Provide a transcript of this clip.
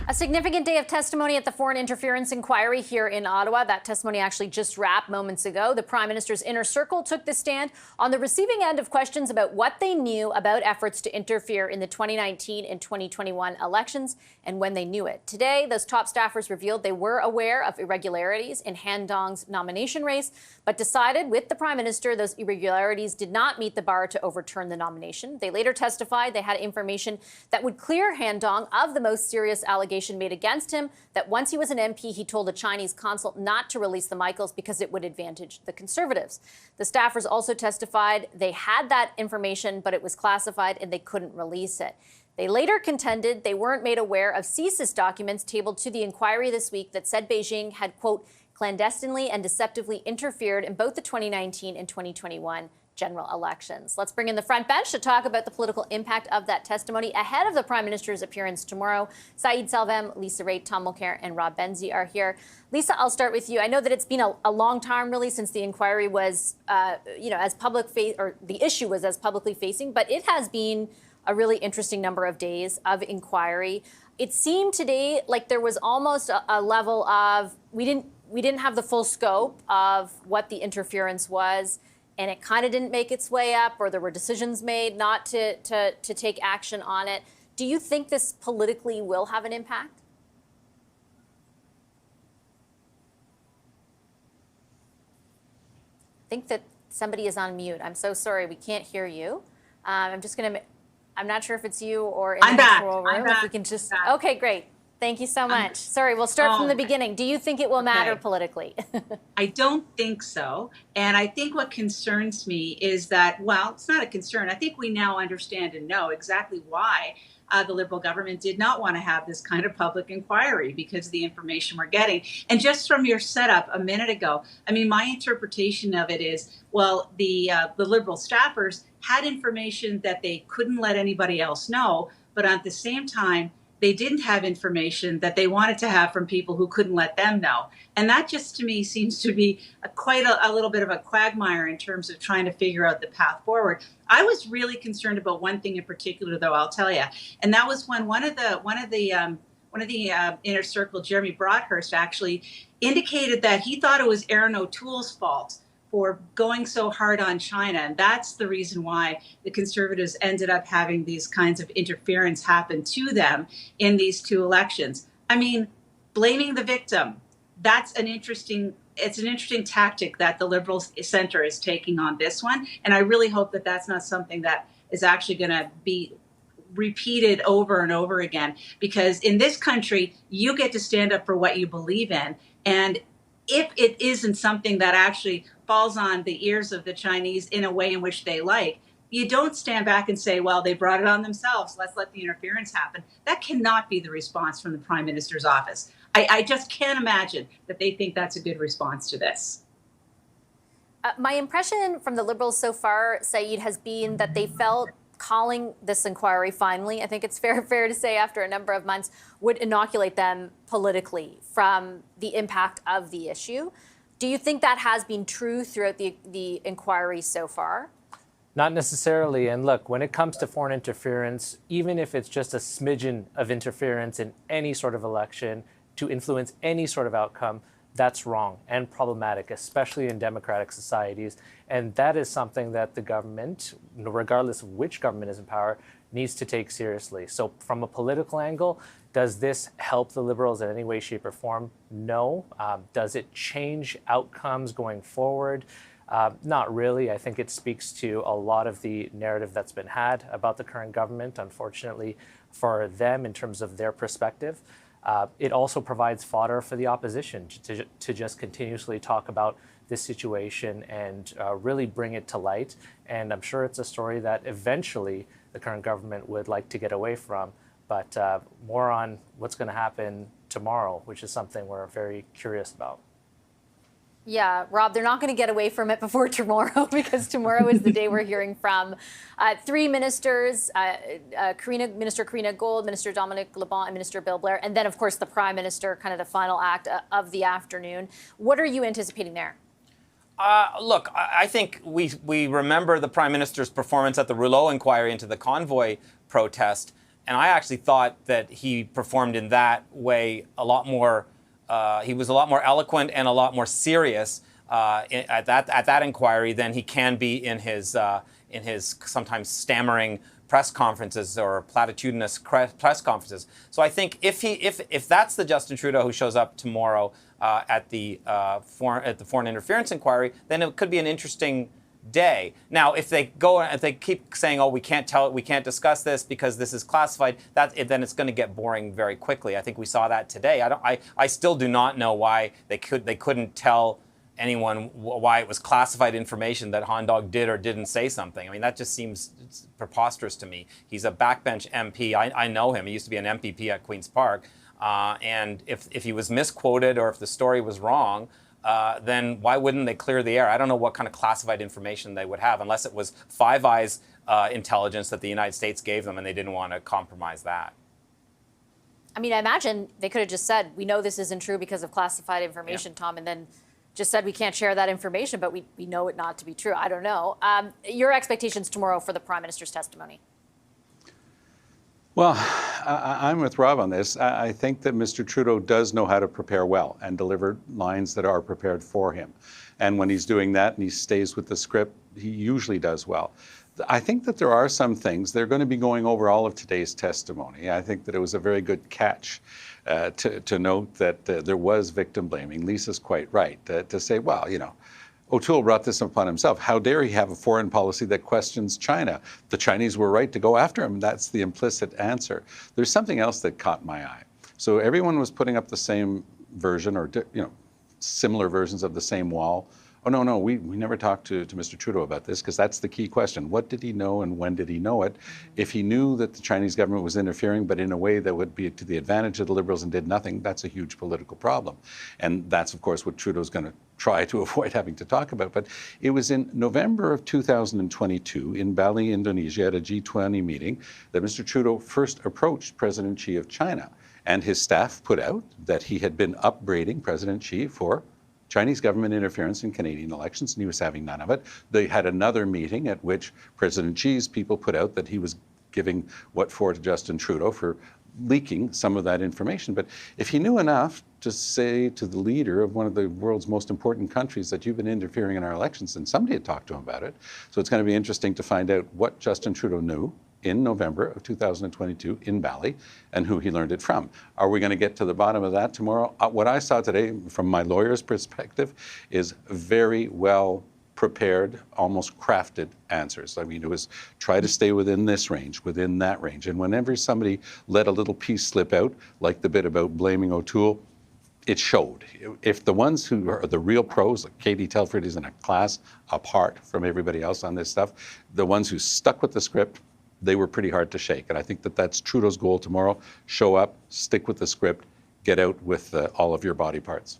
A significant day of testimony at the foreign interference inquiry here in Ottawa. That testimony actually just wrapped moments ago. The Prime Minister's inner circle took the stand on the receiving end of questions about what they knew about efforts to interfere in the 2019 and 2021 elections and when they knew it. Today, those top staffers revealed they were aware of irregularities in Han Dong's nomination race, but decided with the Prime Minister those irregularities did not meet the bar to overturn the nomination. They later testified they had information that would clear Han Dong of the most serious allegations made against him, that once he was an MP, he told a Chinese consul not to release the Michaels because it would advantage the Conservatives. The staffers also testified they had that information, but it was classified and they couldn't release it. They later contended they weren't made aware of CSIS documents tabled to the inquiry this week that said Beijing had, quote, clandestinely and deceptively interfered in both the 2019 and 2021 general elections. Let's bring in the front bench to talk about the political impact of that testimony ahead of the Prime Minister's appearance tomorrow. Saeed Salvem, Lisa Raitt, Tom Mulcair, and Rob Benzie are here. Lisa, I'll start with you. I know that it's been a long time, really, since the inquiry was, as public or the issue was as publicly facing, but it has been a really interesting number of days of inquiry. It seemed today like there was almost a level of we didn't have the full scope of what the interference was, and it kind of didn't make its way up, or there were decisions made not to take action on it. Do you think this politically will have an impact? I think that somebody is on mute. I'm so sorry, we can't hear you. I'm not sure if it's you or in the control room. I'm back. If we can just, okay, great. Thank you so much. Sorry, we'll start from the beginning. Do you think it will matter politically? I don't think so. And I think what concerns me is that, well, it's not a concern. I think we now understand and know exactly why the Liberal government did not want to have this kind of public inquiry, because of the information we're getting. And just from your setup a minute ago, I mean, my interpretation of it is, well, the Liberal staffers had information that they couldn't let anybody else know, but at the same time, they didn't have information that they wanted to have from people who couldn't let them know. And that just, to me, seems to be quite a little bit of a quagmire in terms of trying to figure out the path forward. I was really concerned about one thing in particular, though, I'll tell you. And that was when one of the inner circle, Jeremy Broadhurst, actually indicated that he thought it was Aaron O'Toole's fault for going so hard on China. And that's the reason why the Conservatives ended up having these kinds of interference happen to them in these two elections. I mean, blaming the victim, it's an interesting tactic that the Liberal center is taking on this one. And I really hope that that's not something that is actually going to be repeated over and over again, because in this country, you get to stand up for what you believe in. And if it isn't something that actually falls on the ears of the Chinese in a way in which they like, you don't stand back and say, well, they brought it on themselves, let's let the interference happen. That cannot be the response from the Prime Minister's office. I just can't imagine that they think that's a good response to this. My impression from the Liberals so far, Saeed, has been that they felt calling this inquiry finally, I think it's fair to say after a number of months, would inoculate them politically from the impact of the issue. Do you think that has been true throughout the inquiry so far? Not necessarily. And look, when it comes to foreign interference, even if it's just a smidgen of interference in any sort of election to influence any sort of outcome, that's wrong and problematic, especially in democratic societies. And that is something that the government, regardless of which government is in power, needs to take seriously. So from a political angle, does this help the Liberals in any way, shape, or form? No. Does it change outcomes going forward? Not really. I think it speaks to a lot of the narrative that's been had about the current government, unfortunately, for them in terms of their perspective. It also provides fodder for the opposition to just continuously talk about this situation and really bring it to light. And I'm sure it's a story that eventually the current government would like to get away from. But more on what's going to happen tomorrow, which is something we're very curious about. Yeah, Rob, they're not going to get away from it before tomorrow, because tomorrow is the day we're hearing from three ministers, Minister Karina Gold, Minister Dominic Lebon, and Minister Bill Blair, and then, of course, the Prime Minister, kind of the final act of the afternoon. What are you anticipating there? Look, I think we remember the Prime Minister's performance at the Rouleau inquiry into the convoy protest. And I actually thought that he performed in that way a lot more. He was a lot more eloquent and a lot more serious at that inquiry than he can be in his sometimes stammering press conferences or platitudinous press conferences. So I think if that's the Justin Trudeau who shows up tomorrow at the foreign interference inquiry, then it could be an interesting day. Now, if they keep saying, "Oh, we can't discuss this because this is classified," then it's going to get boring very quickly. I think we saw that today. I still do not know why they couldn't tell anyone why it was classified information that Hondog did or didn't say something. I mean, that just seems preposterous to me. He's a backbench MP. I know him. He used to be an MPP at Queen's Park. And if he was misquoted or if the story was wrong, then why wouldn't they clear the air? I don't know what kind of classified information they would have, unless it was Five Eyes intelligence that the United States gave them and they didn't want to compromise that. I mean, I imagine they could have just said, we know this isn't true because of classified information, yeah. Tom, and then just said we can't share that information, but we know it not to be true. I don't know. Your expectations tomorrow for the Prime Minister's testimony? Well, I'm with Rob on this. I think that Mr. Trudeau does know how to prepare well and deliver lines that are prepared for him. And when he's doing that and he stays with the script, he usually does well. I think that there are some things, they're going to be going over all of today's testimony. I think that it was a very good catch to note that there was victim blaming. Lisa's quite right to say, well, you know, O'Toole brought this upon himself. How dare he have a foreign policy that questions China? The Chinese were right to go after him. That's the implicit answer. There's something else that caught my eye. So everyone was putting up the same version or, you know, similar versions of the same wall. Oh, no, we never talked to Mr. Trudeau about this, because that's the key question. What did he know and when did he know it? If he knew that the Chinese government was interfering, but in a way that would be to the advantage of the Liberals and did nothing, that's a huge political problem. And that's, of course, what Trudeau's going to try to avoid having to talk about. But it was in November of 2022 in Bali, Indonesia, at a G20 meeting that Mr. Trudeau first approached President Xi of China. And his staff put out that he had been upbraiding President Xi for Chinese government interference in Canadian elections, and he was having none of it. They had another meeting at which President Xi's people put out that he was giving what for to Justin Trudeau for leaking some of that information. But if he knew enough to say to the leader of one of the world's most important countries that you've been interfering in our elections, then somebody had talked to him about it. So it's going to be interesting to find out what Justin Trudeau knew in November of 2022 in Bali and who he learned it from. Are we going to get to the bottom of that tomorrow? What I saw today from my lawyer's perspective is very well prepared, almost crafted answers. I mean, it was try to stay within this range, within that range. And whenever somebody let a little piece slip out, like the bit about blaming O'Toole, it showed. If the ones who are the real pros, like Katie Telford is in a class apart from everybody else on this stuff, the ones who stuck with the script, they were pretty hard to shake. And I think that that's Trudeau's goal tomorrow. Show up, stick with the script, get out with all of your body parts.